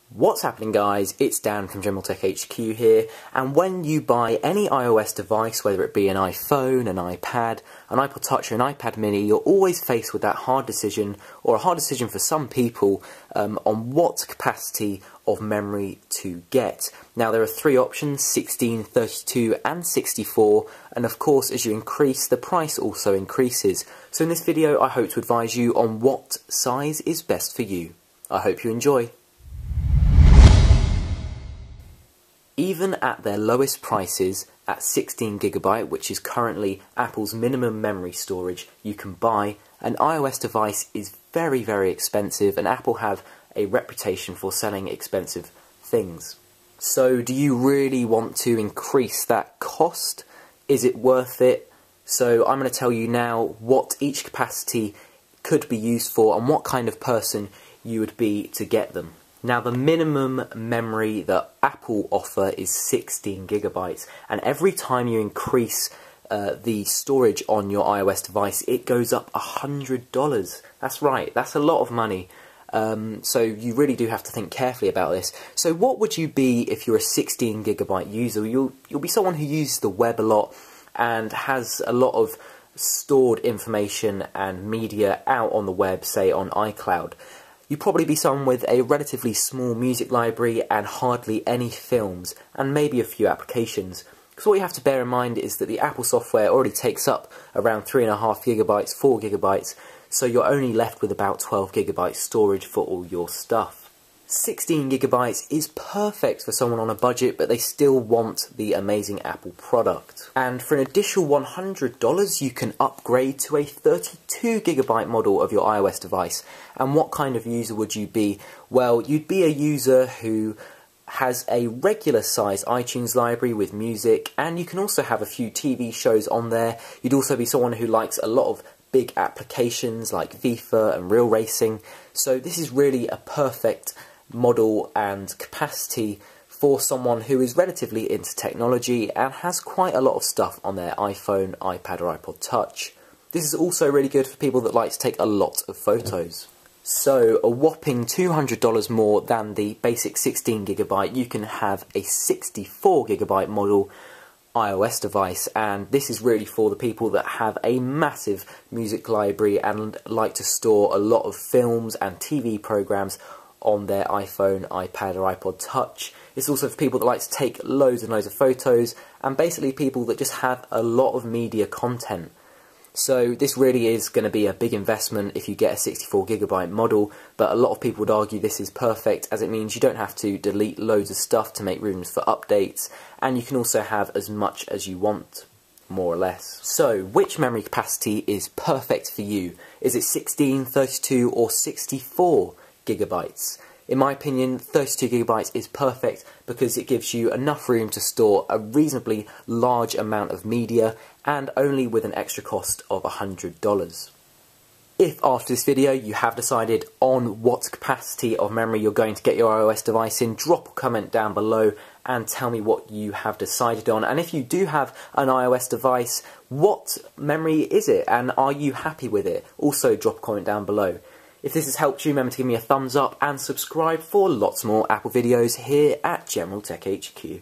What's happening, guys? It's Dan from GeneralTechHQ here, and when you buy any iOS device, whether it be an iPhone, an iPad, an iPod Touch or an iPad mini, you're always faced with that hard decision, or a hard decision for some people, on what capacity of memory to get. Now there are three options: 16, 32 and 64, and of course as you increase, the price also increases. So in this video I hope to advise you on what size is best for you. I hope you enjoy. Even at their lowest prices, at 16GB, which is currently Apple's minimum memory storage you can buy, an iOS device is very, very expensive, and Apple have a reputation for selling expensive things. So do you really want to increase that cost? Is it worth it? So I'm going to tell you now what each capacity could be used for and what kind of person you would be to get them. Now the minimum memory that Apple offer is 16GB, and every time you increase the storage on your iOS device, it goes up $100. That's right, that's a lot of money. So you really do have to think carefully about this. So what would you be if you're a 16GB user? You'll be someone who uses the web a lot and has a lot of stored information and media out on the web, say on iCloud. You'd probably be someone with a relatively small music library and hardly any films, and maybe a few applications. Because what you have to bear in mind is that the Apple software already takes up around 3.5GB, 4GB, so you're only left with about 12GB storage for all your stuff. 16GB is perfect for someone on a budget, but they still want the amazing Apple product. And for an additional $100, you can upgrade to a 32GB model of your iOS device. And what kind of user would you be? Well, you'd be a user who has a regular size iTunes library with music, and you can also have a few TV shows on there. You'd also be someone who likes a lot of big applications like FIFA and real racing. So this is really a perfect model and capacity for someone who is relatively into technology and has quite a lot of stuff on their iPhone, iPad or iPod Touch. This is also really good for people that like to take a lot of photos. So a whopping $200 more than the basic 16GB, you can have a 64GB model iOS device, and this is really for the people that have a massive music library and like to store a lot of films and TV programs on their iPhone, iPad or iPod Touch. It's also for people that like to take loads and loads of photos, and basically people that just have a lot of media content. So this really is going to be a big investment if you get a 64GB model, but a lot of people would argue this is perfect, as it means you don't have to delete loads of stuff to make rooms for updates, and you can also have as much as you want, more or less. So which memory capacity is perfect for you? Is it 16, 32 or 64GB? In my opinion, 32GB is perfect because it gives you enough room to store a reasonably large amount of media, and only with an extra cost of $100. If after this video you have decided on what capacity of memory you're going to get your iOS device in, drop a comment down below and tell me what you have decided on. And if you do have an iOS device, what memory is it and are you happy with it? Also drop a comment down below. If this has helped you, remember to give me a thumbs up and subscribe for lots more Apple videos here at GeneralTechHQ.